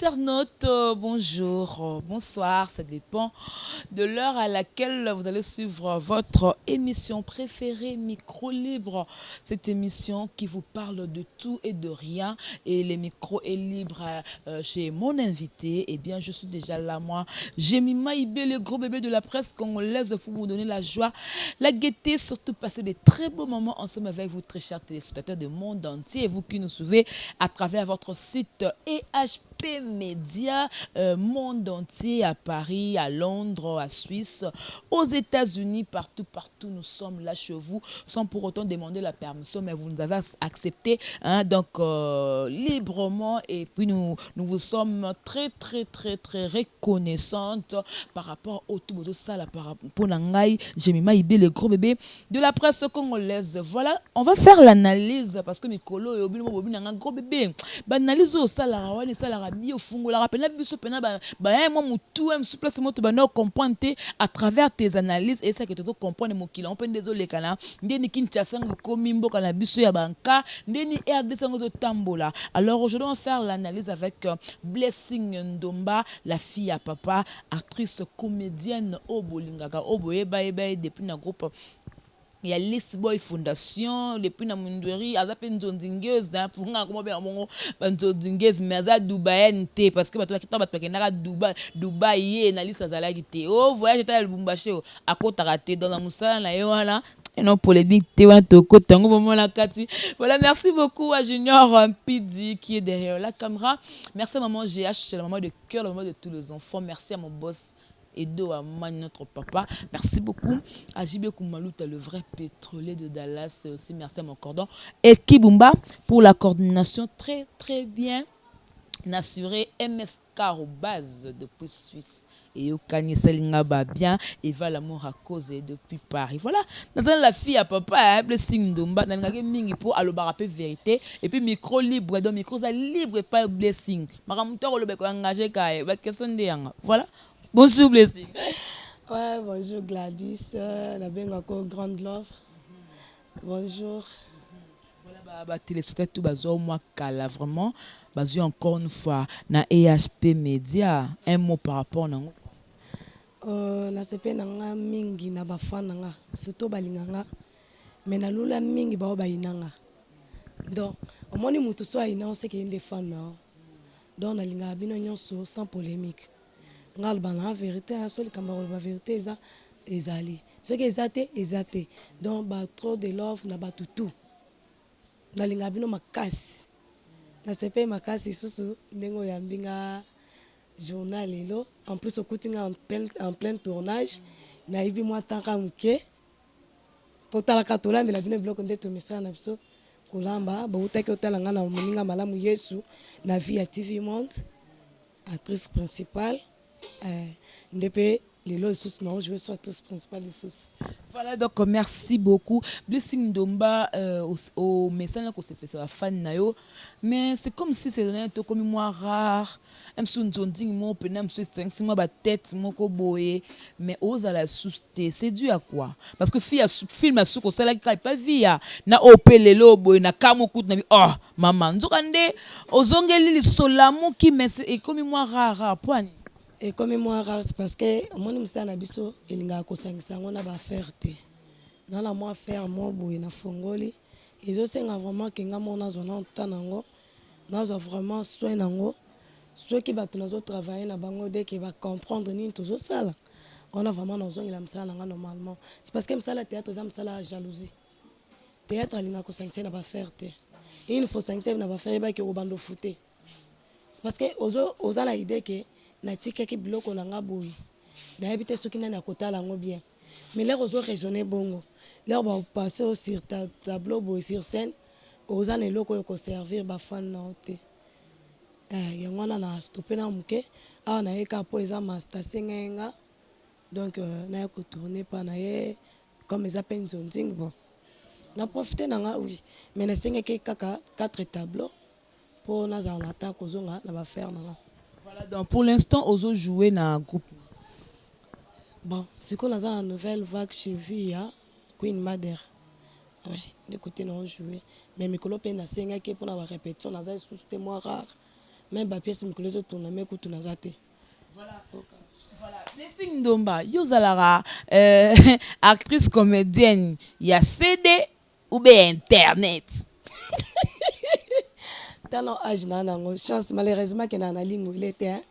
internautes, bonjour, bonsoir, ça dépend de l'heure à laquelle vous allez suivre votre émission préférée, Micro Libre. Cette émission qui vous parle de tout et de rien. Et le micro est libre chez mon invité. Eh bien, je suis déjà là, moi. Jemima Ibé, le gros bébé de la presse congolaise, pour vous donner la joie, la gaieté, surtout passer des très beaux moments ensemble avec vous, très chers téléspectateurs du monde entier, et vous qui nous suivez à travers votre site EHP Média, monde entier, à Paris, à Londres, à Suisse, aux États-Unis, partout, partout, nous sommes là chez vous, sans pour autant demander la permission, mais vous nous avez accepté, hein, donc librement, et puis nous vous sommes très, très, très, très reconnaissantes par rapport au tout beau ça, par rapport à Ngai, Jemima Ibé, le gros bébé de la presse congolaise. Voilà, on va faire l'analyse parce que Mikolo et Obino Bobina un gros bébé. Banaliser au salaire, ouais, les salaires bio fungo la rappel, biso pena moi mutu em souple c'est moi tu bana comprendre à travers tes analyses et ça que tu comprendre mon kilo on peut désolé kana ndeni Kinshasa ko mimbo kana biso ya banka ndeni RDC ngo tambola. Alors aujourd'hui on va faire l'analyse avec Blessing Ndomba, la fille à papa, actrice comédienne au Bolingaka au Boyeba depuis un groupe. Il y a List Boy Fondation, depuis na Mundweri, à la peine Nzonzingueuse, pour nga comment bien mon Nzonzingueuse, mais à Dubaï NT, parce que bato qui tabat parce que na Dubaï na liste azala qui oh voyage était à Lubumbashi à côté raté dans la moussala na yo là. Et non polémique te wana to ko tango vraiment la kati. Voilà, merci beaucoup à Junior Pidi qui est derrière la caméra. Merci à maman GH, c'est la maman de cœur, la maman de tous les enfants. Merci à mon boss Edo Aman, notre papa. Merci beaucoup à JB Koumalouta, le vrai pétrolier de Dallas. Aussi, merci à mon cordon. Et Kibumba pour la coordination très, très bien assurée. MSK au base depuis Suisse. Et Okani Selingaba bien. Eva l'amour à cause depuis Paris. Voilà. Dans la fille à papa, Blessing Ndomba, dans la mingi pour alobarape vérité. Et puis micro libre, donc micro ça libre et pas Blessing. Maramuto le beko engagé kaye. Question de yanga. Voilà. Bonjour Blessing. Ouais, bonjour Gladys, la bien encore Grande Love. Bonjour. Voilà, bah, téléspectateurs tout bazo moi kala vraiment bazo encore une fois na EHP Média un mot par rapport na Na sepe nanga mingi na bafan nanga surtout balinganga mais na lula mingi bao bayinanga donc omoni mutu so ayina on sait qu'il y a des fans na donc na linga bino nyonso sans polémique ngal bana vérité a so likamba la vérité eza ezali ce qui ezate donc ba trop de love na batutu na linga bino makasi na sepe makasi susu ndengo ya mbinga journal lelo en plus okutinga en plein tournage na ibi moi tant kamuke potala katola mbela bino biloko nde tomisa na biso kolamba bautaki otala nga na moninga malamu Yesu na vie ya TV Monde actrice principale ndepe lelo lisusu na jouer sur actrice principale lisusu. Voilà, donc merci beaucoup. Blessing Ndomba au message que c'est fait fan nayo, mais c'est comme si c'est un peu comme moi rare. Même si on dit moi peine c'est 5 mois ba tête mon ko boye, mais aux à la souté, c'est dû à quoi? Parce que fille a film a sous ça là qui pas via na opelelo boye na kamokut na oh maman nzokande ozongeli lisolamu qui mais c'est comme moi rare point. Et comme moi rare parce que mon ministère na biso elinga ko sangisa ngona ba ferte na la moi faire moi boye na fongoli ils senga vraiment que nga mona zona tanango na zo vraiment soin nango ceux qui ba tunazo travailler na bango dès que va comprendre ni toujours ça là on a vraiment nos ongles la msala nga normalement c'est parce que msala théâtre ça msala jalousie théâtre alinga ko sangisa na ba ferte il faut sangisa na ba faire ba ki robando fouté c'est parce que oza la idée que na tika ki bloko na nga boy na habité soki na kotala ngo bien mais les ozo raisonner bongo leur va passer sur tableau boy sur scène oza na loko ko servir ba fan na ote yango na stopper na muke a na eka po eza master senga donc na ko tourner pa na ye comme ils appellent zonzing bon na profiter na nga oui mais na senga ke kaka 4 tableaux pour na za na ta ko zonga na ba faire na nga. Voilà, donc pour l'instant, Ozo jouer dans un groupe. Bon, c'est qu'on a une nouvelle vague chez Via, Queen Mother. Ouais, de côté non joué. Mais mes colocs na senga qui pour la répétition, on a sous témoin rare. même bapiese mikolo ezotuna me kutuna aza te. Voilà. Blessing Ndomba, Yozalara, actrice comédienne, il y a CD ou bien Internet? Tano âge na nango chance malheureusement que na lingo il était hein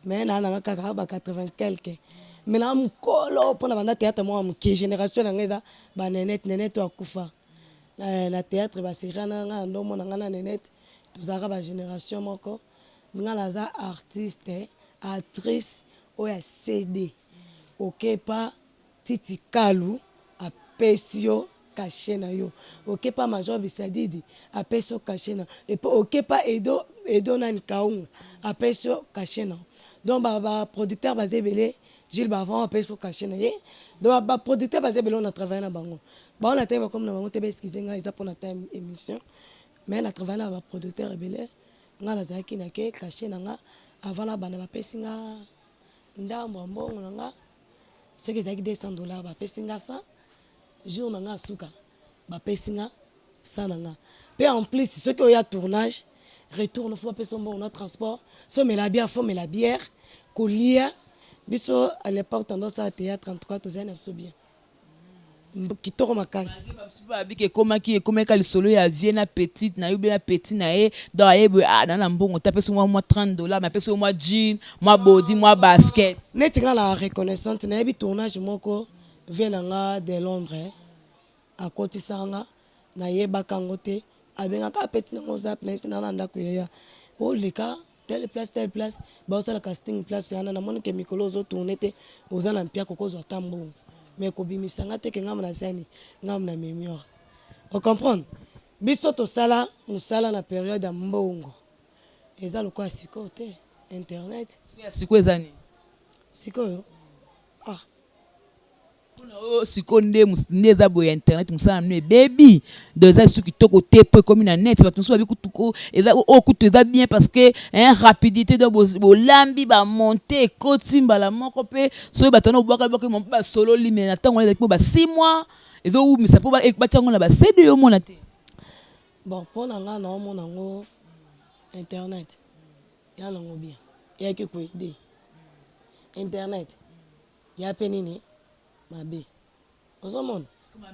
mais na nanga kaka ba 80 quelque mais na mukolo pona banda théâtre moi muki génération na ngeza ba nenet to akufa na théâtre ba série na nga ndo mona nga na nenet tuzaka ba génération moko nga naza artiste actrice o ya CD okepa Titi Kalu apesio caché na yo okepa Major Bisadidi apesio caché na et puis okepa Edo Nani Kaunga apesio caché na donc ba producteur basé belé Gilles Bavon apesio caché na ye donc ba producteur basé belé on a travaillé na bango ba on a été comme na bango te excuser nga isa pour na time émission mais na travaillé na ba producteur belé nga la zaki na ke caché na nga avant la bana ba pesinga ndambo mbongo na nga ce qui est $200 ba pesinga 100 jour na nga suka ba pesinga 100 na nga pe en plus ceux qui ont eu tournage retourne faut pas son bon transport so mais la bière colia biso à l'époque tendance à théâtre 34 aux années so bien kitoko makasi ba bike komaki ekomeka lisolo ya vie na petite na yobe na petit na e donc ayebe na mbongo tape so moi $30 mais peso moi jean moi body moi basket netinga la reconnaissante na yebi tournage moko venanga de Londres à côté sanga na yeba kangote abenga ka petit na ngozap na na ndako ya o leka telle place ba ça la casting place yana na moni ke mikolo zo tourner te ozana mpia kokozo atambo mais ko bimisanga te ke ngam na sani ngam na mémoire on comprendre biso to sala musala na période ya mbongo eza lokwa siko te internet siko ezani siko siko nde za boya internet musala mne baby de za su kitoko te pe comme na net ba tunso ba bikutuko eza o kutu eza bien parce que rapidité de bo lambi ba monter kotimba la moko pe so ba tano bwaka bwaka mo ba solo limé na tango le ba 6 mois ezo ou misa po ba tango na ba CD yo mona te bon pona nga na mona ngo internet ya nango bien ya ki ko ide internet ya penini mabe ozomona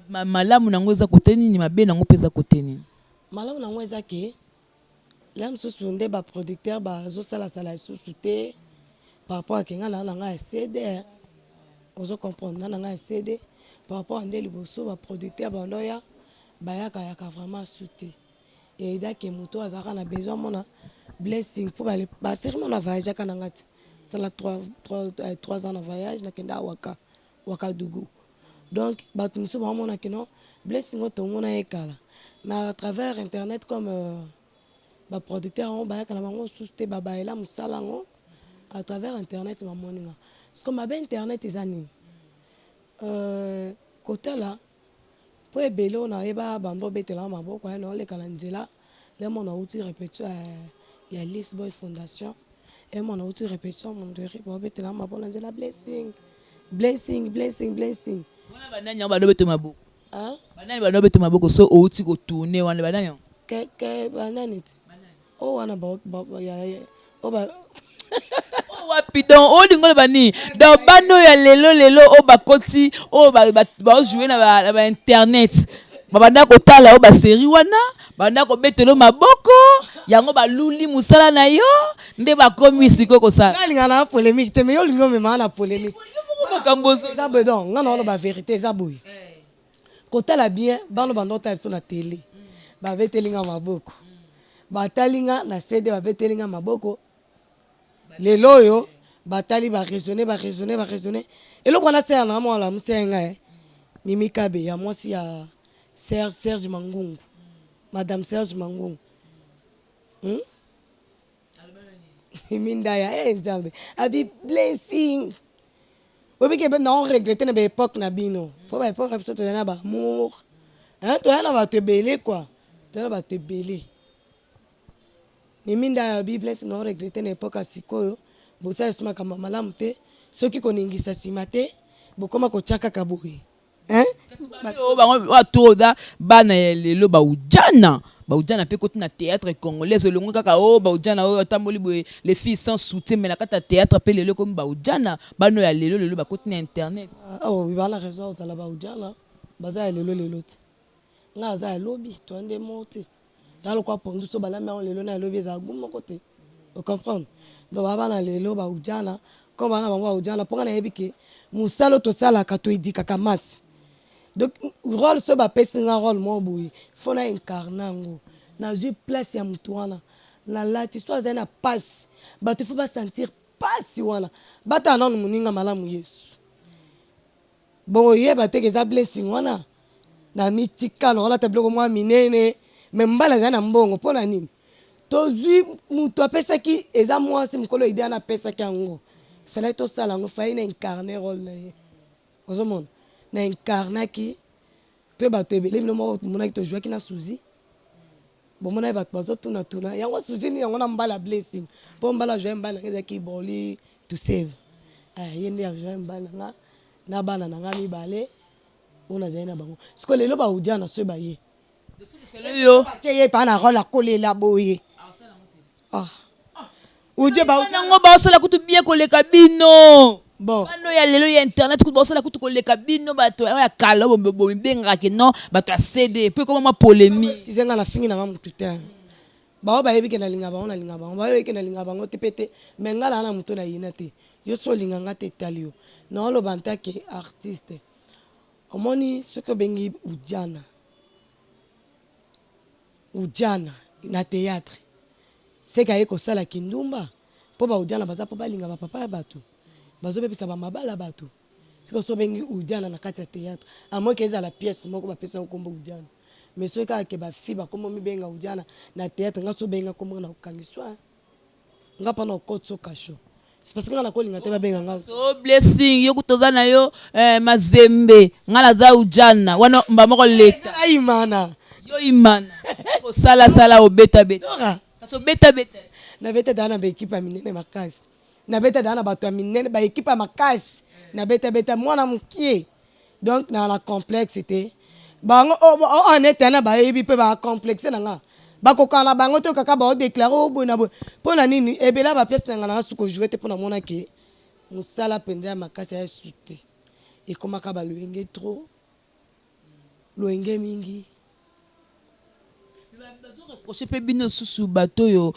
malamu nango eza kote nini mabe nango peza kote nini malamu nango eza ke la msusu nde ba producteur ba zo sala susu te par rapport à kenga na nga CD ozo comprendre na nga CD par rapport à nde liboso ba producteur ba ndoya ba yaka vraiment souté et da ke moto azaka na besoin mona blessing pour ba série mona voyage kana ngati sala 3 ans de voyage na kenda Ouagadougou. Donc, nous sommes blessing automona ekala. Mais à travers internet comme ba producteur on ba kala bango souste ba ela musalango à travers internet ba moninga. Parce que ma internet ezani. Côté là pour ebelo na eba bando betela maboko na le kala nzela le mona outi répétition ya List Boy Fondation et mona outi répétition mon de ribo betela maboko na nzela blessing. Blessing. Wana bananya ba dobeto maboko. Banani ba dobeto maboko so outi ko tourner wana bananya. Ke banani ti. O wana ba ya o ba o wapidon o lingolo bani. Donc bano ya lelo o bakoti o ba jouer na ba internet. Babanda ko tala o ba série wana, banda ko betelo maboko, yango ba luli musala na yo, nde ba komi siko ko sala. Nga na polémique te mais yo lingo me ma na polémique. Makambozo za bedon nga na ba vérité za boy ko tala bien bano bando type sur la télé ba betelinga maboko ba talinga na CD ba betelinga maboko lelo yo ba tali ba raisonner et le qu'on a serre na moi la musenga Mimi Kabe ya moi si ya Serge Mangungu Madame Serge Mangungu minda ya nzambe abi blessing. Oui, mais non, regretter na époque na bino. Pour ba époque na biso to na ba amour. Hein, to na ba te belé quoi. To na ba te belé. Mais minda ya Bible non regretter na époque asikoyo. Bo sa sima kama malamu te. Soki koningisa simate, bo koma ko chaka kaboyi. Hein? atoda bana ya lelo baujana baujana pe koti na théâtre congolais elongo kaka baujana oyo atamboli boye les filles sans soutien mais na kata théâtre pe lelo comme baujana bano ya lelo bakoti na internet bana raison ozala baujana baza ya lelo ti nga aza ya lobi toande mo te ya lokwa pondu so balami yango lelo na ya lobi ezala gumu moko te ocomprendre donc bana lelo baujana comme bana bango baujana mponga nayebi ke mosala tosalaka toedikaka masi donc rôle so bapesi nga rôle mo boye fo na incarne yango nazwi place ya motu wana nalati so azali na pasi bato fo basentir pasi wana batala nano moninga malamu yesu boyeba teke eza blessing wana na mitikala olata biloko mwa minene me mbala azali na mbongo mpo na nini tozwi moto apesaki eza mwasi mokolo idea na apesaki yango fallait tosala yango fayi na incarne rôle na ye ozomona na incarnaki pe bato ebele bino moko monaki tozwaki na suzi bomona ye bato bazotuna yango suzi ni yango na mbala blessing mpo mbala joye mbala nanga ezaki boli to save ye nde ajoye mbala nanga na bana nanga mibale oyo nazali na bango siko lelo baudiana so baye batie ye pa na role akolela boye udie nango baosala kutu bie koleka bino bano ya lelo ya internet kutu baosala kutu koleka bino bato ya kala bomibengaki non bato ya cd mpe koma mwa polémique izenga na fingi nanga motu te bao bayebi ke nalinga bango bayebi ke nalinga bango te pe te me nga laa na moto na yina te yo so olinga nga te tali yo naoloba ntake artiste omoni soki obengi udiana na théâtre seka ye kosala kindumba mpo baudiana baza mpo balinga bapapa ya bato bazobebisa bamabala bato sika so obengi udiana na kati ya théâtre amoki ezala pièce moko bapesa nkombo udiana mais soki kaka ke bafi bakombo mibenga udiana na théâtre nga so obenga kombo na kokangiswa nga mpa na okoti so kasho c'est parce que nga nakolinga te babenga nga so blessing yo kutoza na yo mazembe nga naza udiana wana mba moko leta ayimana yo imana kosala obeta kasi obeta na beta daa na baekipe ya minene makasi na beta daa na bato ya minene baekipe ya makasi na beta mwana mokie donc na complexe te bango honnête na bayebi mpe bacomplexe na nga bakokana na bango te kaka baodéclare oboye na boye mpo na nini ebela bapiese na nga nanga suki ojoue te mpo na mona ke mosala mpenza ya makasi ya esu te ekomaka baloyenge trop loyenge mingi reproche pe bino susu bato oyo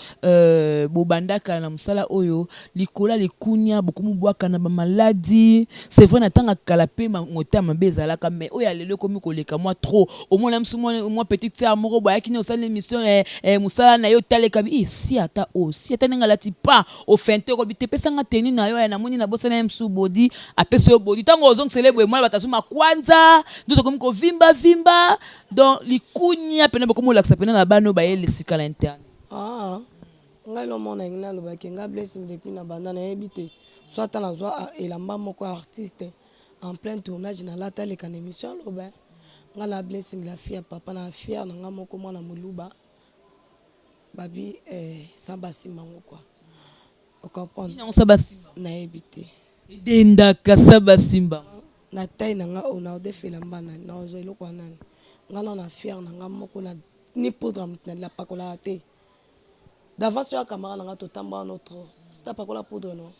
bobandaka na mosala oyo likola likunya bokomi bwaka na bamaladi c'est vrai na tanga kala pe mota mabe ezalaka mais oyo alelo komi koleka mwa trop omona msu mwa petite sœur moko boyaki ne osala émission mosala na yo taleka si ata nenga lati pa ofente kobi te pesanga teni na yo ya namoni na bosana ya msu bodi apesa yo bodi tango ozongisele boye mwana batasuma kwanza ndoto komi kovimba donc likunya pena bokomi olakisa pena na bano baye lesika la interne ngai lomona ngi nalobaki nga blessing depuis na banda nayebi te so ata nazwa elamba moko artiste en plein tournage nalata aleka na émission aloba nga na blessing la fille ya papa na fière na nga moko mwana moluba babi samba simango quoi ocomprendre nayebi te edendaka samba simba na taille na nga ona odefela mbana na ozwa eloko ya nani nga na fière na nga moko na ni poudre na pakola te d'avance ya camarade na nga totamba notre c'est pakola poudre non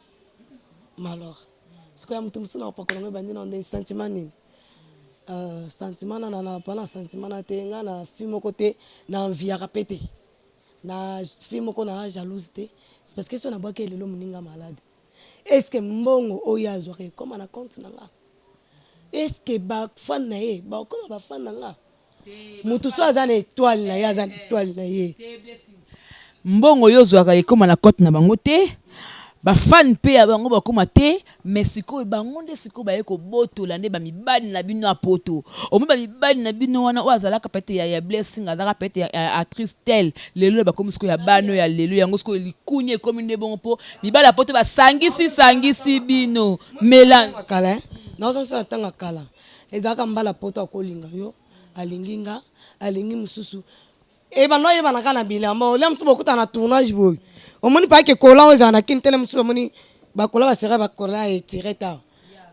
malheur siko ya mutu musuna pakola ngo bandi na ndeni sentiment nini sentiment na pas na sentiment na te nga na film moko te na envie rapete na film moko na jalouse te c'est parce que so na boka lelo muninga malade est-ce que mbongo oyo azwaka comme na compte na nga est-ce que ba fan na ye ba comme ba fan na nga mutu so aza na étoile na ye aza na étoile na ye mbongo yo zwaka ekoma na compte na bango te bafan mpe ya bango bakoma te mais sikoyo bango nde sikoyo baye kobotola nde bamibali na bino ya poto omoi bamibali na bino wana oyo azalaka pete ya blessing azalaka pete ya actrice tel lelo bakomi sikoyo ya bano ya lelo yango sikoyo likunya ekomi nde bongo mpo mibali ya poto basangisi bino mélange kala nazosala ntanga kala ezalaka mbala poto akolinga yo alingi nga alingi mosusu ebano oyebanaka na bilamba olia mosusu bokuta na tournage boye omoni pake kola oyo ezala na kini tele mosusu omoni bakola basera bakola etire ta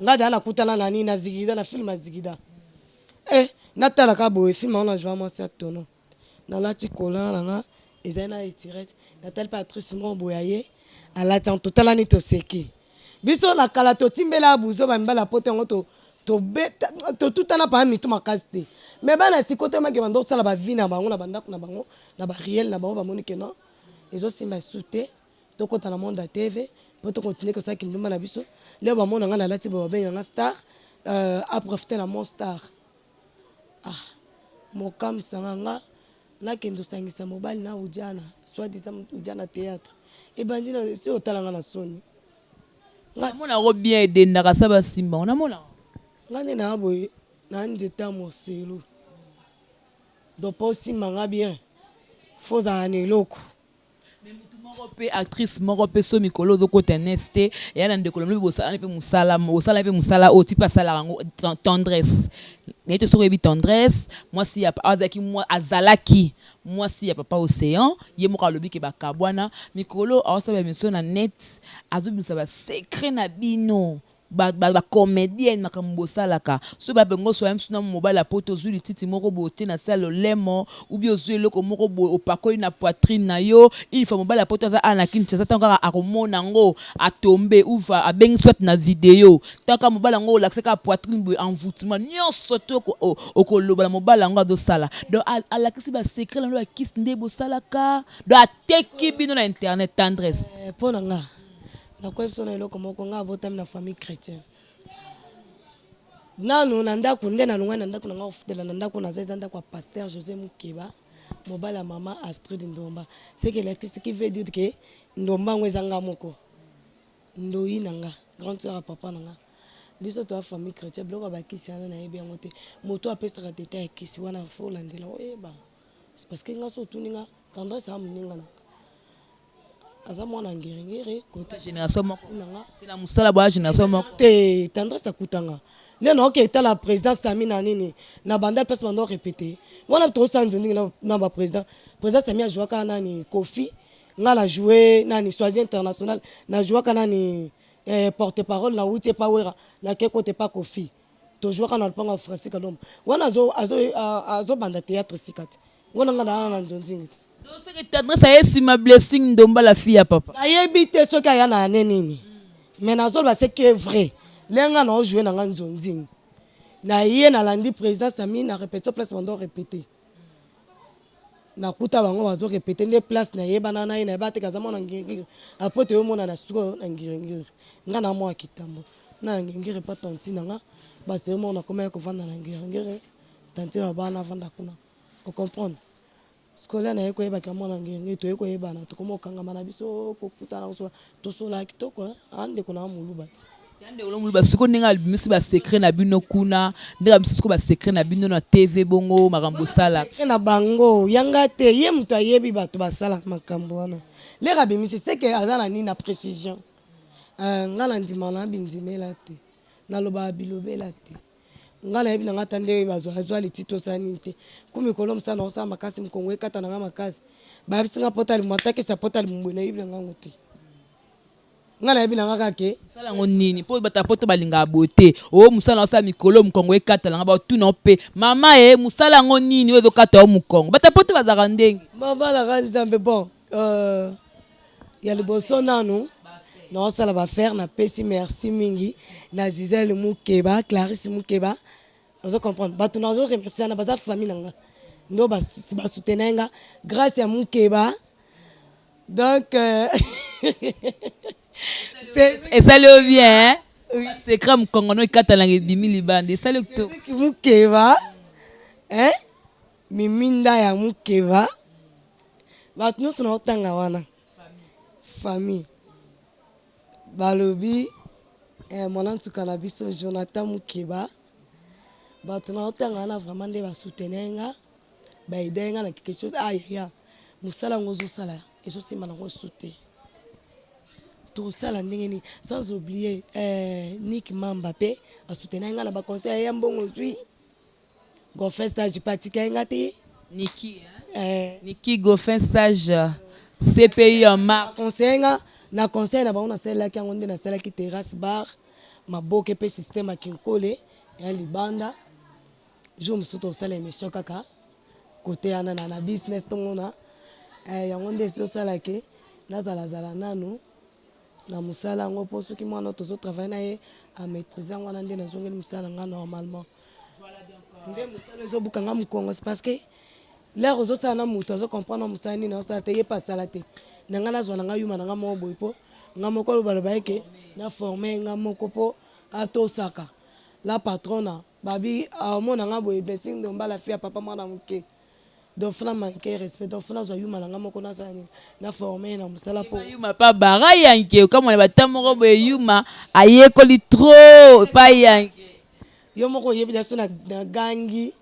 nga daa nakutana na nini na zigida na filme ya zigida natalaka boye film on a joué moi ça tono nalati kola nanga ezana etirette natali Patrice mo boyaye alati en total ani to seki biso na kala to timbela buzo ba mbala pote ngo to beta to tutana pa mitu makasti mais bana sikote ma ke bando sala ba vie na bango na bandako na bango na ba réel na bango ba moni ke non ezo simba souté to kota na monde à TV pour to continuer que ça qui nduma na biso le ba mona nga na lati ba benga nga star a profiter na mon star mokam sanganga nakendo sangisa mobile na ujana soit disant ujana théâtre et bandina si otalanga na soni ngamona go bien edendaka sa basimba onamona ngane na boye na ndeta moselo do posi manga bien faut en eloko moko pe actrice moko pe so mikolo zo côté neste ya na ndeko lobi bosala pe musala o tipa sala rango tendresse nete so rebi tendresse moi si ya azaki moi azalaki moi si ya papa océan ye moko lobi ke bakabwana mikolo awasa mission na net azobisa ba secret na bino ba comédienne makambo salaka so ba bengo so même na mobile poto zuli titi moko bote na sala lemo ou bien zo eloko moko opakoli na poitrine na yo il faut mobile poto za ana kincha tanga akomona ngo atombe uva abengi soit na vidéo tanga mobile ngo l'accès ka poitrine bo envoûtement nyonso to okoloba na mobile ngo do sala donc alakisi ba secret na lo kiss ndebo salaka do ateki bino na internet tendresse pona nga na kwa ifso na eloko moko nga abotami na famille chrétienne nanu na ndako nde na lungwa na ndako nga ofutela na ndako na zeza ndako pasteur José Mukeba mobala mama Astrid Ndomba c'est que l'actrice qui veut dire que Ndomba ngwezanga moko ndoyi nanga grande sœur papa nanga biso to famille chrétienne bloko ba kisiana na yebi ngote moto apestra tete ya kisi wana fo landela oyeba c'est parce que nga so tuninga tendresse am ninga na azamona ngirengire côté génération moko na musala ba génération moko te tendresse akutanga leno ok eta la présidence Sami na nini na banda place bando répéter wana to sa ndingi na ba président Sami a joué kana ni Kofi nga la joué nani Soisi international na joué kana ni porte-parole na Wutie Power na ke côté pas Kofi to joué kana le français kalom wana azo banda théâtre sikati wana nga na nzonzingi donc c'est que tendresse a esi ma blessing Ndomba la fille à papa ayebi te soki aya na nini mais nazoloba c'est que vrai lenga na jouer na nzonzingi na ye na landi président Sami na répétition place bando répéter na kuta bango bazo répéter les places na ye banana na ba te kazama na ngingiri après te mona na suko na ngingiri nga na mo akitambo na ngingiri pa tonti nga ba se mo na koma ko vanda na ngingiri tanti na bana vanda kuna ko comprendre skola na yeko yeba kama na ngingiri to yeko yeba na to komo kanga mana biso ko kuta na so to so la kitoko ande kuna mulubati yande olomulu basiko ninga albumisi ba secret na bino kuna ndeka bisiko ba secret na bino na TV bongo makambo sala na bango yanga te ye mutu ayebi bato basala makambo wana le rabimisi c'est que azana ni na précision ngala ndima na bindimela te naloba bilobela te ngala yebi nanga tande bazo azwa litito sani te kumi kolom sana osama makasi mkongo ekata nanga makasi ba bisinga potali matake sa potali mbona yebi nanga ngote ngala yebi nanga kake musala ngo nini po bata poto balinga bote o musala osa mikolo mkongo ekata nanga ba tuna pe mama musala ngo nini wezo kata o mkongo bata poto bazaka ndenge mama la ganzambe bon ya liboso nanu na sala ba faire na pesi merci mingi na Gisèle Mukeba Clarisse Mukeba ozo comprendre bato na zo remercier na baza famille nanga ndo ba soutenenga grâce à Mukeba donc et ça le vient c'est comme kongono ikata na bimili bande ça le to Mukeba miminda ya Mukeba bato no sona otanga wana famille balobi monantu kanabiso Jonathan Mukeba bato na otanga na vraiment nde ba soutenenga ba idenga na quelque chose ya musala ngozo sala ezo sima na ngo souté to sala ndenge sans oublier Nick Mamba pe a soutenenga na ba conseil ya mbongo zui go fait stage pratique ngati Niki go fait stage CPI en mars conseil na conseil na bango na sala ki ngonde na sala ki terrasse bar maboke pe système akinkole ya libanda jour mosusu tosala émission kaka côté wana na business tongona yango nde tosalaki nazalazala nanu na mosala yango mpo soki mwana tozotravaille na ye amaîtrise yango wana nde nazongeli mosala nga normalement nde mosala ezobuka nga mokongo c'est parce que lere ozosala na moto azocomprendre mosala nini azosala te ye mpe asala te na nga nazwa na nga yuma na nga moko boye mpo nga moko lobaloba eke na forme nga moko mpo atosaka la patrona babi aomona nga boye blessing de mbala fi ya papa mwana moke donc fana manke respect donc fana azwa yuma na nga moko nasala nini na forme na mosala mpo yuma pa bara yanke kamona bata moko boye yuma ayekoli trop pa yanke yo moko oyebi na so na gangi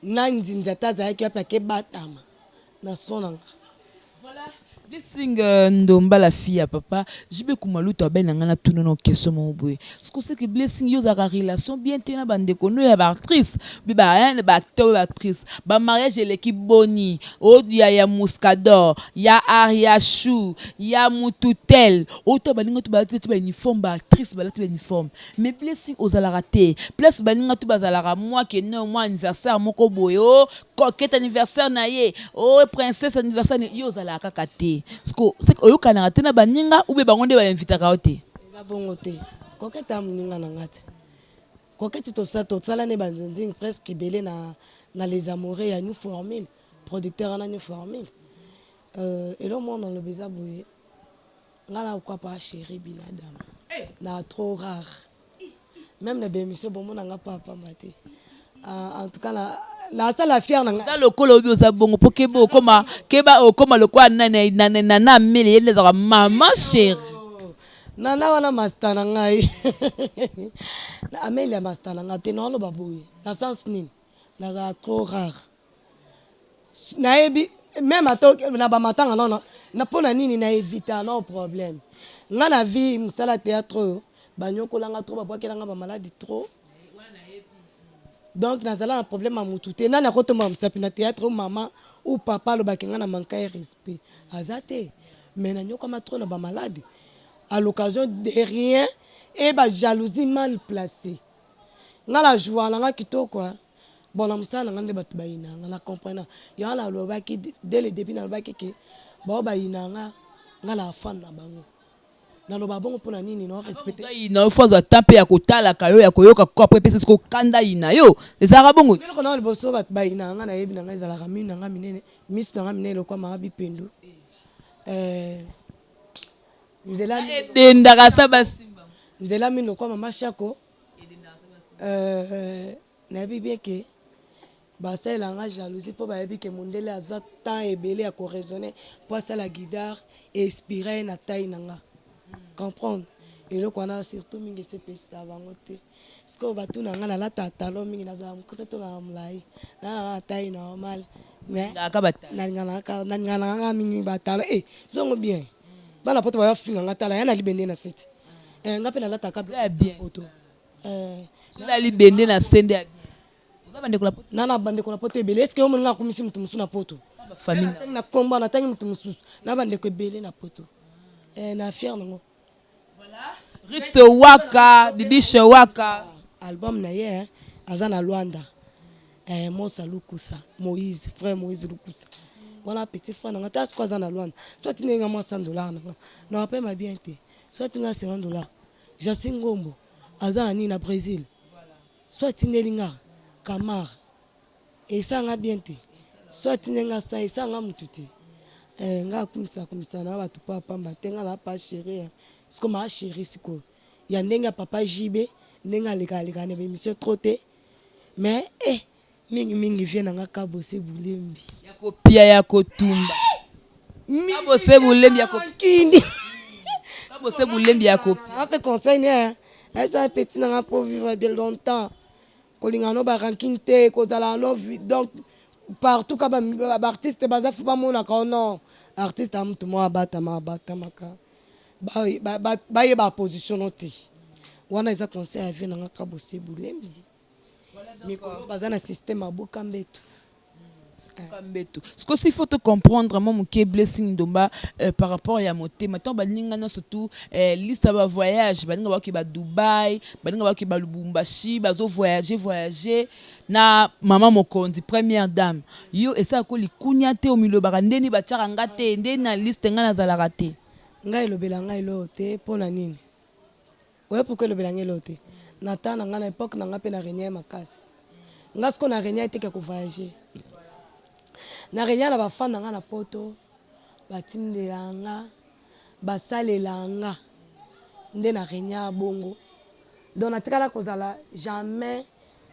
na nzinzi ata azalaki wapi akebatama na so na nga Blessing ndomba la fille à papa, je vais comme l'autre à ben ngana tout non question mon boy. Ce que c'est que Blessing yo za relation bien tena bande kono ya ba actrice, bi ba hein ba acteur ba actrice. Ba mariage l'équipe Boni, o ya Muscador, ya Aria Chou, ya Mututel. Auto baninga tu ba tu ba uniforme ba actrice ba tu ba uniforme. Mais Blessing aux ala raté. Plus baninga tu ba ala moi que non moi anniversaire moko boyo, coquette anniversaire na ye. Oh princesse anniversaire yo za la kakate. C'est que oyokana te na baninga ou be bango nde ba invitaka ote eza bongo te kokete ya moninga na nga te kokete tosala ne banzonzingi presque ebele na les amoureux ya new formule producteur wana new formule elo mwana oloba eza boye nga na okwa pa chéri binadam na trop rare même na bémission bomona nga pa pamba te en tout cas nasala fière na nga za lokolo obi oza bongo po keba okoma lokwa na mele yende za mama chérie nana wana master na ngai na Amélie master na nga te na oloba boye na sens nini nazala trop rare nayebi même ato na bamatanga nono na mpona nini na évita no problème nga na vie mosala théâtre oyo banyokolanga trop babwakelanga bamaladi trop donc nazala un problème à mutu te nani akotomba mosapi na théâtre ou maman ou papa alobaki nga na manka ya respect aza te mais nanyokama trop na bamaladi à l'occasion de rien et jalousie mal placée nga la joie na nga kitoko bon na mosala na nga nde bato bayinanga na comprendre yango nalobaki dès le début nalobaki ke bao bayinanga nga na afane na bango naloba bongo mpona nini no respecte ina yo fois atampe ya kotalaka yo ya koyoka ko après pesa ko kanda ina yo ezalaka bongo eloko na liboso bato bayina nga nayebi na nga ezalaka minu na nga minene miso na nga minene lokwa mama bipendu edendaka sa basimba nzela minu lokwa mama shako nayebi bien ke basalelanga jalousie mpo bayebi ke mondele aza temps ebele ya koraisonne mpo asala guidare espire na tai na nga comprendre eloko wana surtout mingi esepesisa bango te sikoyo batuna nga nalata talon mingi nazala mokuse to na molai nalanga tai normal mais nalingananga mingi batalo zongo bien bana poto bayafinga nga tala ya na libende na sete nga mpe nalataka poto sozali bende na sende ya nana bandeko na poto ebele eske omoni nga akomisi moto mosusu na poto na komba natangi moto mosusu na bandeko ebele na poto na fiere nango Rito Waka, Bibishe Waka. Album na ye aza na Luanda. Mosa Lukusa, Moïse, frère Moïse Lukusa. Voilà petit frère na ngata siko aza na Luanda. Toi tu n'as moi $100 na. Na rappelle ma bien te. Soit tu as $50. Jassin Ngombo aza na ni na Brésil. Soit tu n'es linga Camar. Et ça nga bien te. Soit tu n'es ça et ça nga mututi. Nga kumisa na batu papa mbatenga na pa chérie. C'est comme ma chérie siko. Ya ndenga papa Jibe, ndenga leka na émission trop te. Mais mingi vient na ngaka bosser bulembi. Ya kopia ya kotumba. Ka bosser bulembi ya kopia. Ka bosser bulembi ya kopia. On fait conseil né. Ça petit na pour vivre bien longtemps. Kolinga no ba ranking te, kozala no donc partout ka ba artiste baza fu ba mona ka non. Artiste am tout moi bata maka. Baye ba position oti wana eza conseil à venir ngaka bosser bulembi mikolo baza na système abuka mbeto Kambeto. Ce que il faut te comprendre mon qui blessing domba par rapport à moté maintenant baninga na surtout liste ba voyage baninga ba ki ba Dubaï baninga ba ki ba Lubumbashi bazo voyager na mama mokonzi première dame yo esa ko likunya te o milo ba ndeni ba tiaka ngate ndeni na liste nga na zalaka te ngai lobela ngai lo te pona nini ouais pourquoi lobela ngai lo te natana nga na époque na nga pe na renia makasi nga sko na renia te ko voyager na renia na bafanda nga na poto batindela nga basalela nga nde na renia bongo donc natikala kozala jamais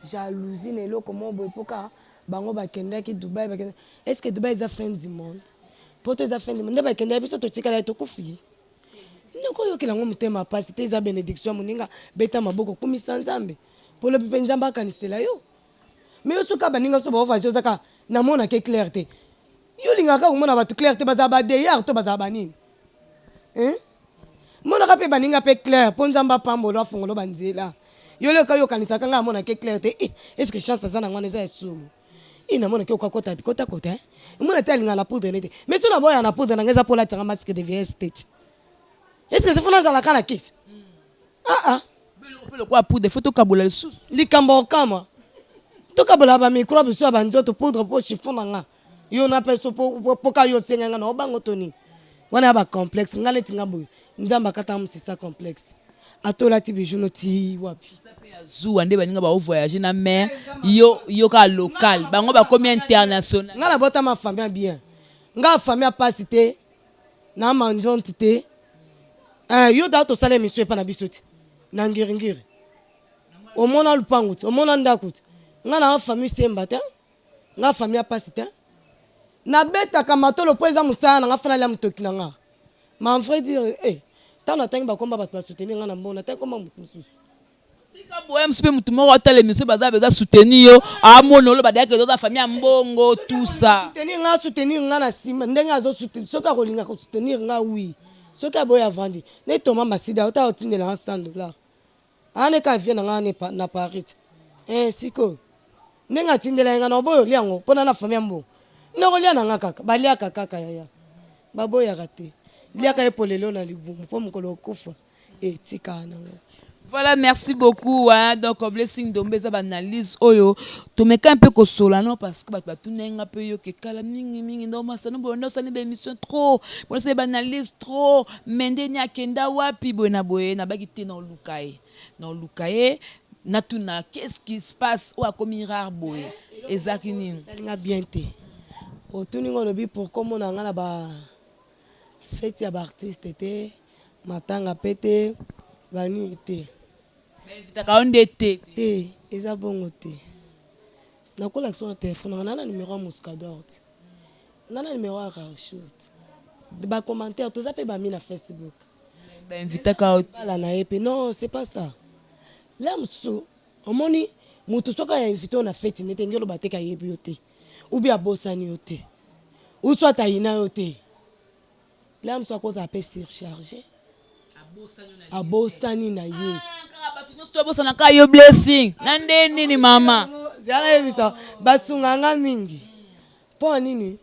jalousie na eloko mo boye mpoka bango bakendaki Dubaï bakende est-ce que Dubaï eza fin du monde poto eza fin du monde nde bakendaki biso totikala tokufi ndeko oyokela ngo motema pasi te eza bénédiction ya moninga beta maboko kumisa nzambe mpo lobi mpe nzambe akanisela yo mais yo soka baninga so baovage ozaka namonake clair te yo lingaka komona bato clair te bazala badeyar to bazala banini monaka mpe baninga mpe clair mpo nzambe apambolo afongolo banzela yo leka yokanisaka ngai amonake clair te est ce que chance aza na ngwana eza esolo namonake okakota kotakota emona te alinga na poudre ne te mais so na boya na poudre nanga eza mpo latanga masque de vieille state est ce que sefona azalaka na kisi beloko poudre faut tokabola lisusu likambo okama tokabola bamikro biso ya banzoto poudre mpo chiffon na nga yo na peso poka yo senganga na obango toni wana ya bacomplexe nga neti nga boye nzambe akata mosisa complexe atolati bijuno ti wapi zuwa nde baninga baovoyage na mer yo ka local bango bakomi international nga na botama famille bien nga famille apasi te na manjonte te yo da tosala émission epa na biso te na ngiringiri omona lupango te omona ndako te nga na famille semba te nga famille apasi te nabetaka matolo mpo eza mosala na nga fana lia motoki na nga ma vrai dire ntango natangi bakomba bato basoutenir nga na mbona te komba moto mosusu tika boye mosu mpe motu moko atala émission baza beza soutenir yo amona olo badayaki ezoza famille ya mbongo tout ça soutenir nga na nsima ndenge azosoutenir soki akolinga kosoutenir nga wi soki aboye avandi ne toma masida ota otindela nga $100 aneka avie na nga na Paris sikoyo ndenge atindela nga na oboyo liango mpona na famille ya mbongo nokolia na nga kaka baliaka kaka yaya baboyaka te liaka epolelo na libumu mpo mokolo okufa etika nango. Voilà, merci beaucoup. Donc, Blessing Dombe, ça analyse oyo. Tu me un peu consolant non parce que tu n'es un peu yo que kala mingi mingi non mais ça nous bonne ça n'est émission trop. Bon c'est analyse trop. Mende nya kenda wapi bona boye na bagité dans Lukae. Dans Lukae na tuna qu'est-ce qui se passe ou a comme rare boye. Ezakini. Ça n'a bien été. Otuni ngolobi pour comme on a nga ba fête ya ba artiste té matanga pété bani té. Mais vitaka onde té. Té eza bongo té. Na kola sur téléphone na numéro ya Muscador. Na numéro ya Rachut. Ba commentaire tout ça pe ba mi na Facebook. Ba invitaka la na épé non, c'est pas ça. Là mso omoni mutu soka ya invité on a fête nete ngelo bateka yebi yote. Ou bien bosani yote. Ou soit aina yote. Là mso cause a pe surchargé. Abosani na ye. Abosana ka yo Blessing. Nande nini mama? Zala ebisa basunganga mingi. Po nini?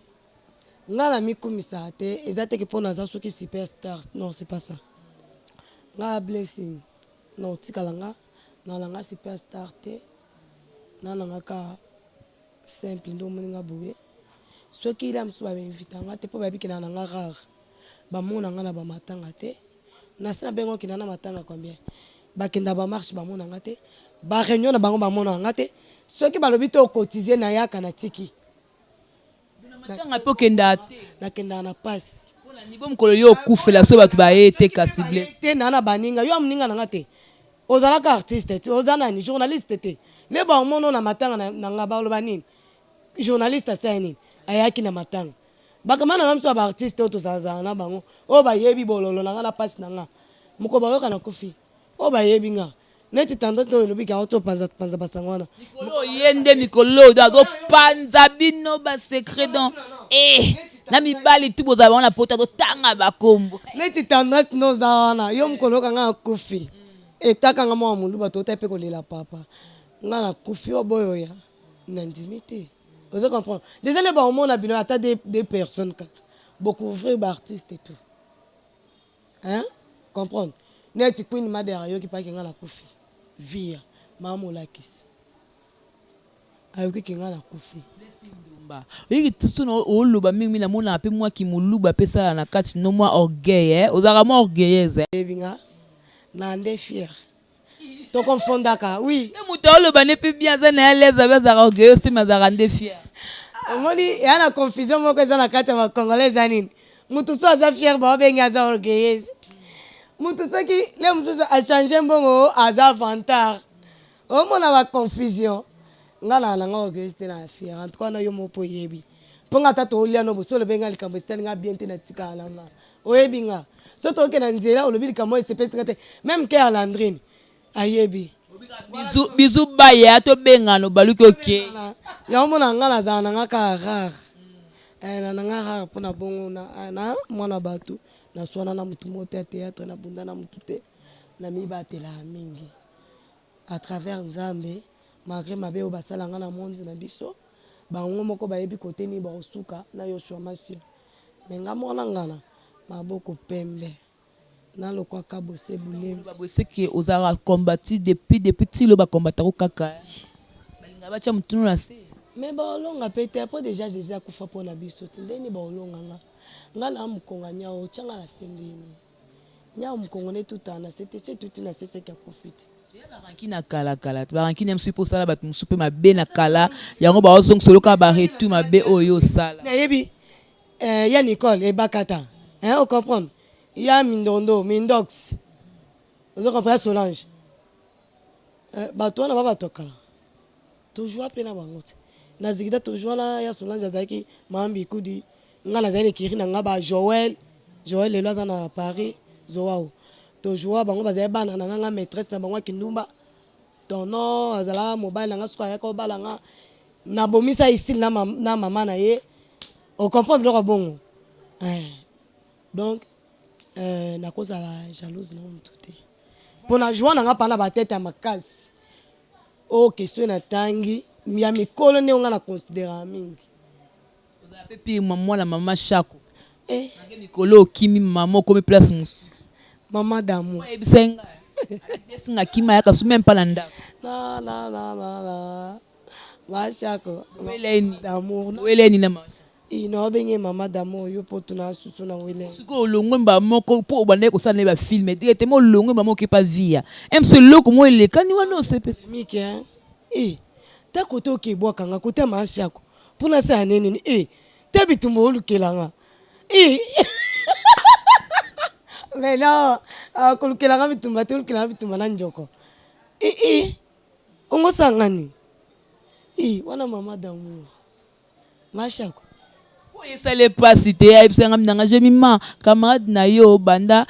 Nga na mikumisa te ezate ke pona za soki superstar. Non, c'est pas ça. Nga Blessing. Non, tikalanga na langa superstar te. Na langa ka simple ndo moninga boye. Soki ila msu ba invita nga te po ba bikina na nga rare. Ba mona nga na ba matanga te. Na sina bengo kina na matanga combien? Ba kenda ba marche ba mona nga te. Ba réunion na bango ba mona nga te. Soki ba lobi to cotiser na yaka na tiki. Matanga po kenda te. Na kenda na passe. Pona niveau mkolo yo kufela so batu ba ete kasi Blessing. Te na baninga yo amninga na nga te. Ozalaka artiste te, ozana ni journaliste te. Le ba mono na matanga na nga ba loba nini? Journaliste asani ayaki na matanga. Bakamana ngamso ba artiste to zaza na bango. O ba yebi bololo na nga na passe na nga. Muko ba yoka na kofi. O ba yebi nga. Neti tendance no lobi ka auto panza basangwana. Mikolo yende mikolo do panza bino ba secret dans na mibali tu boza na pota do tanga bakombo. Neti tendance no zana yo mukolo ka nga kofi. Etaka nga mwa mulu bato ta pe kolela papa. Nga na kofi oboyo ya. Nandimite. Vous comprenez? Déjà, les bons on a bien à des personnes. Beaucoup d'artistes et tout. Hein? Comprendre? N'est-ce pas une madère qui parle la koufi? Via, maman la kiss. Avec qui la koufi. Oui, tout ce qu'on a mingi na mona pe moi qui muluba pe ça na kati no moi orgueil ozara mo orgueilleuse Ebinga nande fier. To confondaka, oui. te muto oloba ne pe bien za na l'aise avec za orgueilleuse te mazara nde fier. Omoni ya na confusion moko eza na kati ya congolais anini. Mutu so aza fier ba benga za orgueilleuse. Mutu so ki le mususu a changer mbongo aza vantard. Omona ba confusion. Ngala na ngo geste na fier en tout cas na yo mopo yebi ponga tata olia no bosolo benga likambo style nga bien te na tika alanga oyebi nga so to ke na nzela olobi likambo espèce kate même ke alandrine ayebi bizu baya to benga no baluki oke ya mona ngala za na nga ka rare na nga rare pona bongo na mwana batu na swana na mutu mote ya théâtre na bunda na mutu te na mibatela mingi à travers Nzambe malgré ma belle basala nga na monde na biso bango moko bayebi kote ni baosuka na Yoshua Masia mais nga mona ngana maboko pembe na lokwa kabose bule babose ke ozara combattu depuis petit lo ba combattre kaka balinga bacha mutunu na se mais baolonga pete après déjà Jésus akufa pona biso tindeni baolonga nga na mukonga nyao changa na sendini nyao mukongone tutana c'était tout na sese kya profite baranki na kala baranki nem supo sala bat musupe mabe na kala yango ba ozong solo ka ba retu mabe oyo sala na yebi ya Nicole et Bakata hein on comprend ya Mindondo Mindox vous comprenez Solange bato na ba tokala toujours pe na bangote na zigida toujours na ya Solange azaki mambi kudi ngana zani kiri na ngaba Joël le loza na Paris zoao toujours bango bazaya bana na nga maîtresse na bango kindumba tono azala mobile na nga suka ya ko balanga na bomisa ici na mama na ye on comprend le bongo donc na cause la jalouse na mtuté pour na joie na nga pana ba tête ya makasi o question na tangi ya mikolo ne nga na considérer mingi oza pe pi mama Chako na mikolo kimi mama ko me place musu maman d'amour. Singa kima yaka su même pas landa. Na. Machako. Weleni d'amour. Weleni na macha. Ino benye maman d'amour yo potuna susu na weleni. Suko olongwe mba moko po bande ko sana ba film directement olongwe mba moko pa via. Em ce loko mo ele kani wana sepe. Miki hein. Ta kote oke bwa kanga kote machako. Puna sa neni ta bitumbo olukelanga. Mais non, kulukela bitumba te kulukela bitumba na njoko. Ongo sangani. Wana maman d'amour. Machako. Oye sale pasite ya ibsanga mnanga jemima camarade na yo banda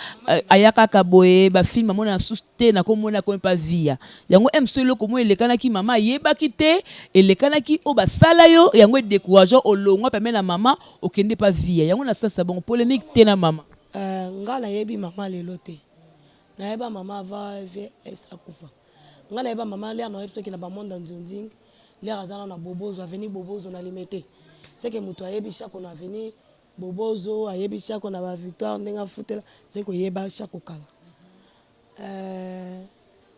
ayaka kaboye ba film mona suste na komona ko pa via. Yango emselo komo elekana ki mama yebaki te elekana ki o ba sala yo yango décourageant olongwa pemela na mama okende pa via. Yango na sasa bon polémique te na mama. Nga na yebi mama lelo te na yeba mama va esa kufa nga na yeba mama lea na yebi soki na bamonda nzonzing lea azana na bobozo aveni bobozo na limete seke mutu ayebi Chako na aveni bobozo ayebi Chako na ba victoire ndenga futela seke yeba Chako kala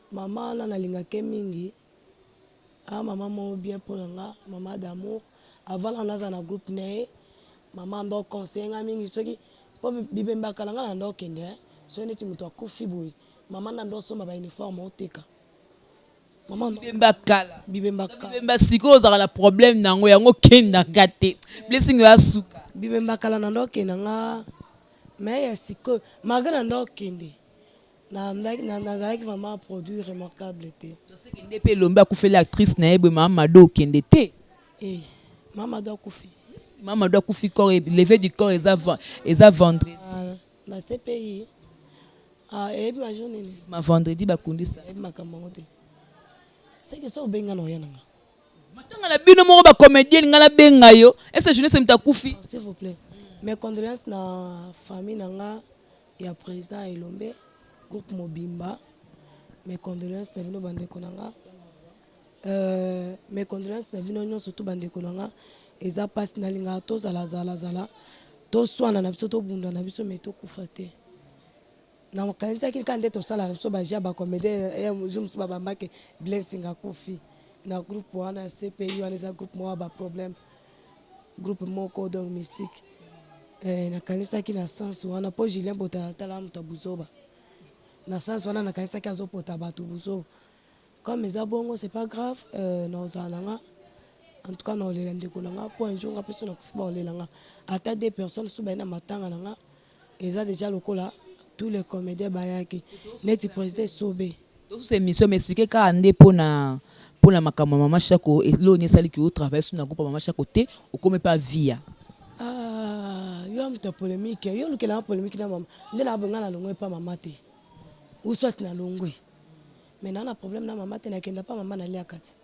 mama na nalingake mingi mama mo bien pour nga mama d'amour avant na naza na groupe ne mama ndo conseiller nga mingi soki bibemba kala nga na ndo kende so neti mutu akufi boye mama na ndo somba ba uniforme oteka mama bibemba siko za la problème nango yango kenda gate blessing ya suka bibemba kala na ndo kende nga mais ya siko magana ndo kende na zalaki vraiment produit remarquable te c'est que ndepé lomba akufela actrice na yebe mama do kende te mama do akufi Maman doit couper corps et lever du corps et ça vendredi. La CPI. Et ma journée. Ma vendredi ba kundi ça. Et ma camarade. C'est que ça au benga no yana. Matanga la bino mo ba comédien ngala benga yo. Est-ce que je ne sais pas kufi? S'il vous plaît. Mes condoléances na famille nanga ya président Elombe groupe Mobimba. Mes condoléances na bino bande konanga. mes condoléances na bino nyonso to bandeko na nga eza pasi nalingaka tozala toswana na biso tobunda na biso me tokufa te na makanisaki kaka nde tosala na biso baja bacomédie jour mosusu babambake blessing akufi na groupe wana ya CPI wana eza groupe moko ya baproblème groupe moko donc mystique nakanisaki na sens wana mpo Julien Bota atala moto buzoba na sens wana nakanisaki azopota bato buzoba comme eza bongo c'est pas grave naozala na nga en tout cas naolela ndeko na nga mpo un jour nga mpeso nakufi baolela nga ata des personnes so baye na matanga na nga eza déjà lokola tous les comédiens bayaki neti président Sobe donc c'est émission m'expliquer kaka nde mpona makambo mama Shako eloni esaliki otravaille sur na groupe mama Shako te okome pa via yo amuta polémique yo lukela polémique na mama nde na bonga na longwe pa mama te ou soit na longwe mais na problème na mama te nakenda pa mama na lia kati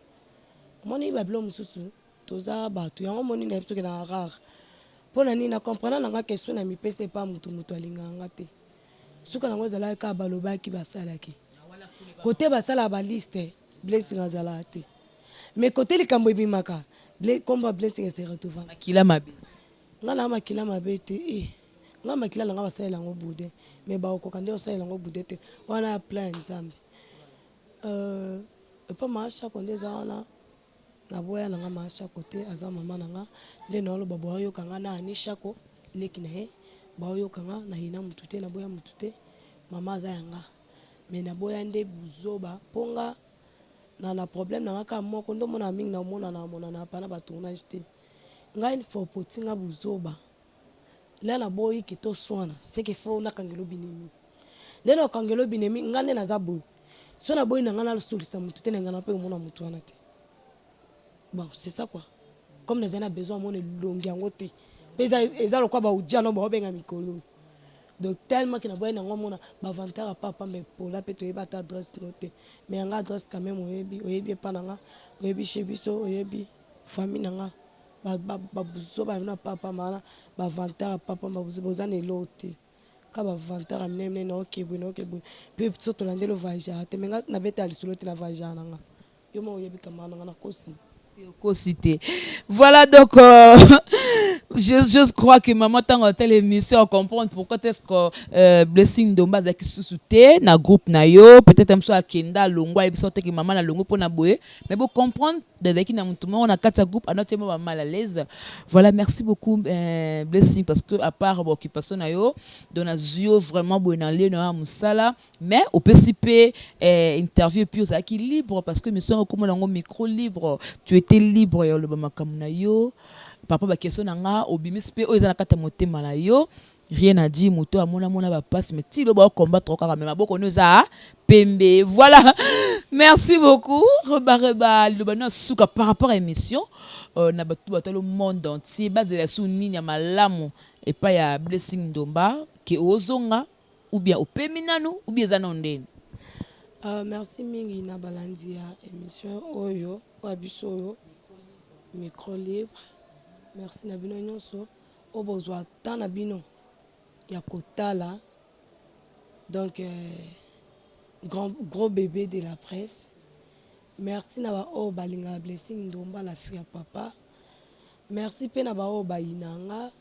moni babilo mususu toza bato yango moni na biso ke na rare mpona nini na comprendre nanga question na mipese pa mutu alingaka nga te suka nango ezalaki kaka balobaki basalaki kote basala baliste blessing azalaka te mais kote likambo ebimaka komba blessing ese retrouva makila mabe nga na makila mabe te nga makila nanga basalela yango bude mais baokoka nde osalela yango bude te wana ya plan nzambe epa maashako nde eza wana naboya nanga maashako te aza mama nanga nde naoloba baoyoka nga na ani shako leki na ye baoyoka nga na ye na mutu te naboya mutu te mama aza yanga mais naboya nde buzoba mpo nga na problème nanga kaka moko ndo mona mingi namonana apana batournage te ngai une fois potinga buzoba le naboyi ke toswana seke fo nakangelo binemi le na okangelo binemi nga nde naza boye so naboyi na nga nasolisa mutu te na nga na mpe omona mutu wana te bon c'est ça quoi comme naza na besoin amona elongi yango te mpe eza lokwa baudia no baobenga mikolo donc tellement que naboyi nango mona bavantar apapa mpe pola mpe toyeba ata adresse no te mais yanga adresse quand même oyebi epa na nga oyebi chez biso oyebi famille na nga babuzo bana papa mana bavantar apapa boza na elo te ka bavantar amine na okebwe mpe so tolandeli ovagea te me nga nabeta lisolo te na vagea na nga yo ma oyebi kamana na nga na kosi cité. Voilà donc je crois que maman tant telle émission comprendre pourquoi est-ce que Blessing Ndomba zaki sous-souté na groupe na yo peut-être même soit Kenda Longwa et sorte que maman na Longo pour na boye mais pour comprendre de qui na mutuma on a quatre groupe à notre moment mal à l'aise. Voilà, merci beaucoup Blessing parce que à part occupation na yo dona zio vraiment boye na le na musala mais au PCP interview puis ça qui libre parce que mission comme on micro libre tu étais libre yo le makamuna na yo papa ba question nanga obimis pe o ezana kata motema na yo rien à dire moto amona mona ba passe mais ti lo ba combattre kaka même boko noza pembe. Voilà, merci beaucoup reba le bano suka par rapport à émission na batu batalo monde entier base la sou nini ya malamu et pas ya Blessing Ndomba ke ozonga ou bien au peminano ou bien ezana ndeni. Merci mingi na balandi ya émission oyo wabiso oyo micro libre. Merci na bino nyonso obozwa ta na bino ya kotala donc gros bébé de la presse. Merci na ba o balinga Blessing Ndomba la fille à papa. Merci pe na ba o bayinanga.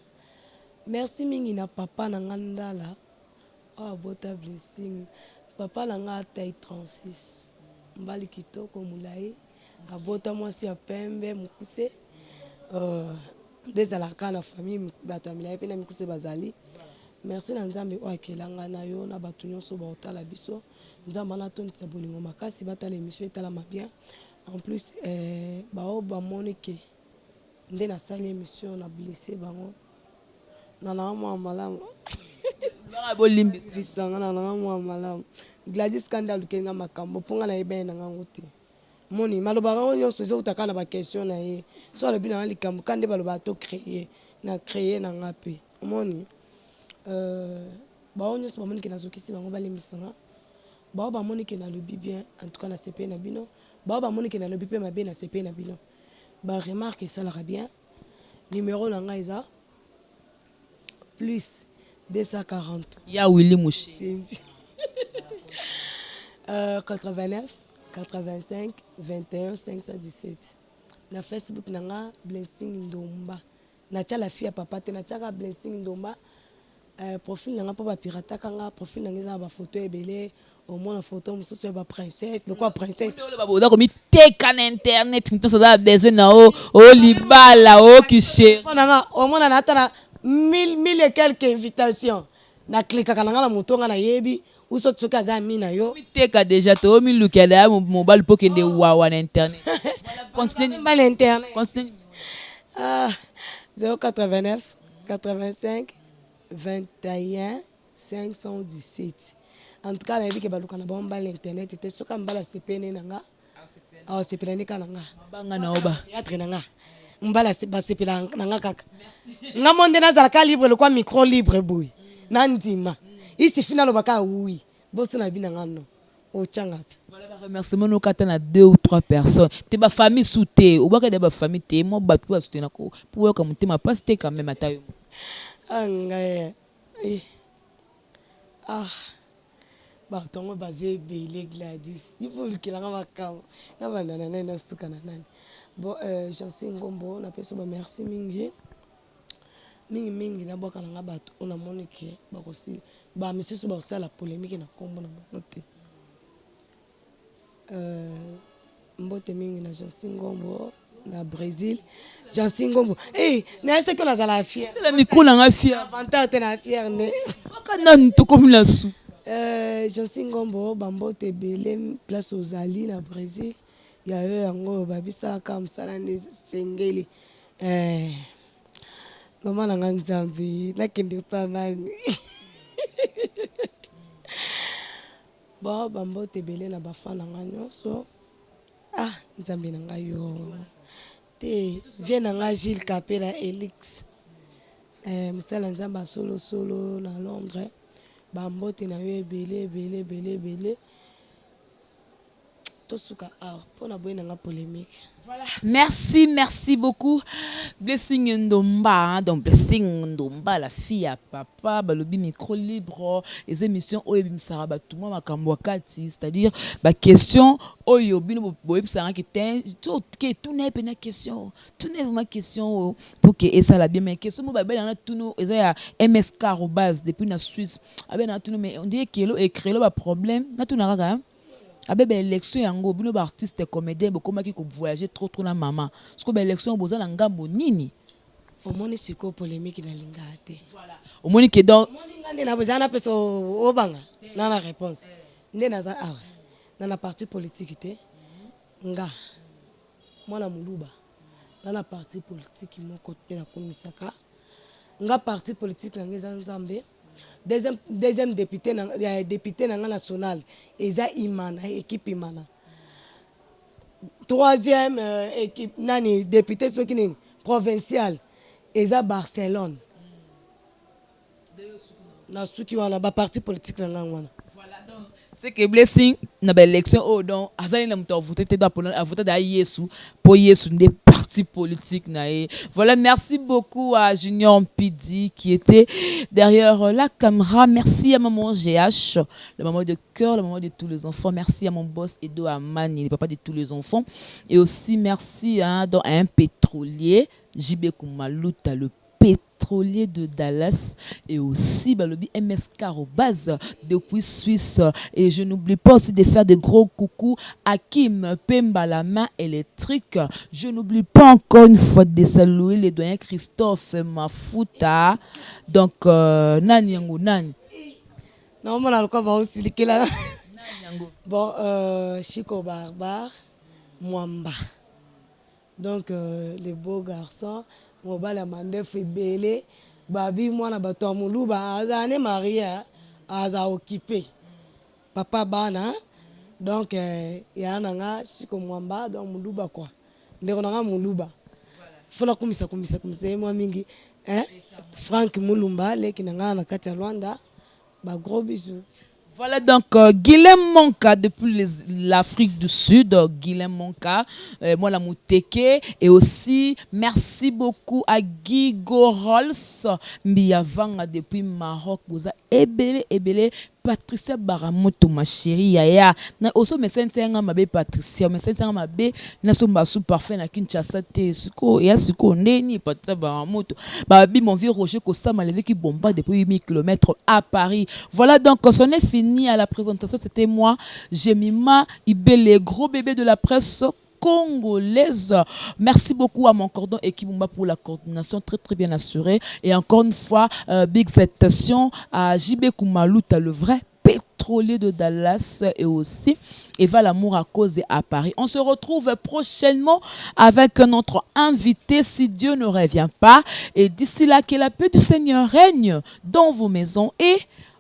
Merci mingi na papa na ngandala o bota Blessing papa na nga taille 36 mbali kitoko mulai abota mwasi ya pembe mukuse dezalaka na famille bato ya milai mpe na mikuse bazali. Merci na nzambe oyo akelanga na yo na bato nyonso baotala biso nzambe wana atondisa bolingo makasi batala émission etalama bien en plus bao bamoni ke nde nasali émission na blessé bango nananga mwa malamu lisanga nananga mwa malamu Gladys Kanda alukelinga makambo mpo nga nayebene na ngango te moni malobaka ngo nyonso ezokutaka na baquestion na ye so alobi na nga likambo ka nde balobaka to créer na nga mpe omoni bao nyonso bamoni ke nazokisi bango balemisanga bao bamoni ke nalobi bien en tout cas na CP na bino bao bamoni ke nalobi mpe mabe na CP na bino baremarke esalaka bien. Numéro na nga eza plus 240 ya Willy Mouché 89 85 21 517 na Facebook nanga Blessing Ndomba na tia la fille à papa te na tia Blessing Ndomba profil nanga po ba pirata kanga profil nanga za ba photo ebele au moins la photo mosusu ya ba princesse de quoi princesse baboda komi teka na internet mito soda besoin na o libala o kishe nanga au moins na ata 1000 et quelques invitations na cliquer kananga na motonga na yebi uso tsoka za mina yo teka déjà to mi lukela ya mobile po kende wawa na internet continue mal internet continue 089 85 21 517 en tout cas na yebi ke baluka na bomba l'internet te soka mbala sepene nanga awa sepela ni kananga banga na oba théâtre nanga mbala sepela nanga kaka nga monde nazalaka libre le quoi micro libre boy na ndima isi finalo baka oui bosse na vie nanga no o changapi voilà ba remerciement no kata na 2 ou 3 personnes te ba famille souté ou ba ka de ba famille te mo ba tout souté na ko pour ka mutema pas te quand même atayo anga bah tongo basé belé Gladys il faut que la makam na bandana na suka na nani bon Jansi Ngombo na peso ba merci mingi na boka na bato on a monique ba kosi ba monsieur so ba sala polémique na kombo na note mbote mingi na Jansi Ngombo na Brésil Jansi Ngombo na ce que la zala fière c'est la micro na nga fière avantage na fière ne kana nto comme la sou Jansi Ngombo bambote belé place aux Ali na Brésil ya yo yango babisa comme ça na sengeli maman nanga nzambi nakende pa nani bon bambote belé na bafana nanga nyonso nzambi nanga yo te vient nanga Gilles Capella Elix musala nzamba solo na Londres bambote na yo belé tosuka pona boye nanga polémique. Voilà, merci beaucoup Blessing Ndomba donc Blessing Ndomba la fille à papa balobi micro libre les émissions oyo bimsara batuma makambo kati c'est-à-dire ba question oyo bino boye bimsara ki ten tout n'est pas une question tout n'est vraiment question pour que et ça la bien mais question mo ba na tout nous eza ya MSK @ depuis na Suisse abena tout mais on dit que lo écrit lo ba problème na tout na kaka abeba élection yango bino ba artiste comédien bokomaki ko voyager trop na mama siko ba élection boza na ngambo nini omoni siko polémique na linga te voilà omoni que donc omoni ngande na bozana peso obanga na la réponse nde naza na parti politique te nga mwana muluba na parti politique moko te na komisaka nga parti politique na ngeza nzambe deuxième député na national eza Imana équipe Imana troisième équipe nani député soki nini provincial eza Barcelone na suki wana ba parti politique na ngwana voilà donc c'est que Blessing na ba élection donc azali na muto voter te da pour voter da Yesu pour Yesu des partis politiques na voilà merci beaucoup à Junior Mpidi qui était derrière la caméra. Merci à maman GH, la maman de cœur, la maman de tous les enfants. Merci à mon boss Edo Amani, le papa de tous les enfants. Et aussi merci à un pétrolier, JB Kumaluta, le pétrolier de Dallas, et aussi balobi MSK @ depuis Suisse. Et je n'oublie pas aussi de faire de gros coucou à Kim Pemba, la main électrique. Je n'oublie pas encore une fois de saluer le doyen Christophe Mafuta. Donc nani yango nani non mona lokwa ba aussi likela bon Chico Barbare Mwamba donc les beaux garçons mobala mandef belé babi mwana bato muluba azane maria aza occupé papa bana donc ya nanga Chico Mwamba donc muluba quoi ndeko nanga muluba fona kumisa moi mingi Frank Mulumba leki nanga na kati ya Rwanda ba gros bisous. Voilà donc Guilhem Monka depuis l'Afrique du Sud, Guilhem Monka, moi la Mouteke, et aussi merci beaucoup à Guy Gorols Mbiavanga depuis Maroc, vous a ebele Patricia Baramoto, ma chérie, yaya. Na oso me senti nga mabe Patricia, me senti nga mabe na somba sous parfait na Kinshasa te. Suko ya suko ndeni Patricia Baramoto. Babi mon vieux Roger Kosama levé qui bomba depuis 8000 km à Paris. Voilà donc on est fini à la présentation, c'était moi, Jemima Ibele, gros bébé de la presse congolaise. Merci beaucoup à mon cordon Ekibumba pour la coordination très très bien assurée. Et encore une fois, big citation à JB Koumalouta, le vrai pétrolier de Dallas, et aussi Eva Lamour à cause à Paris. On se retrouve prochainement avec notre invité si Dieu ne revient pas. Et d'ici là, que la paix du Seigneur règne dans vos maisons. Et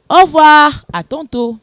au revoir, à tantôt.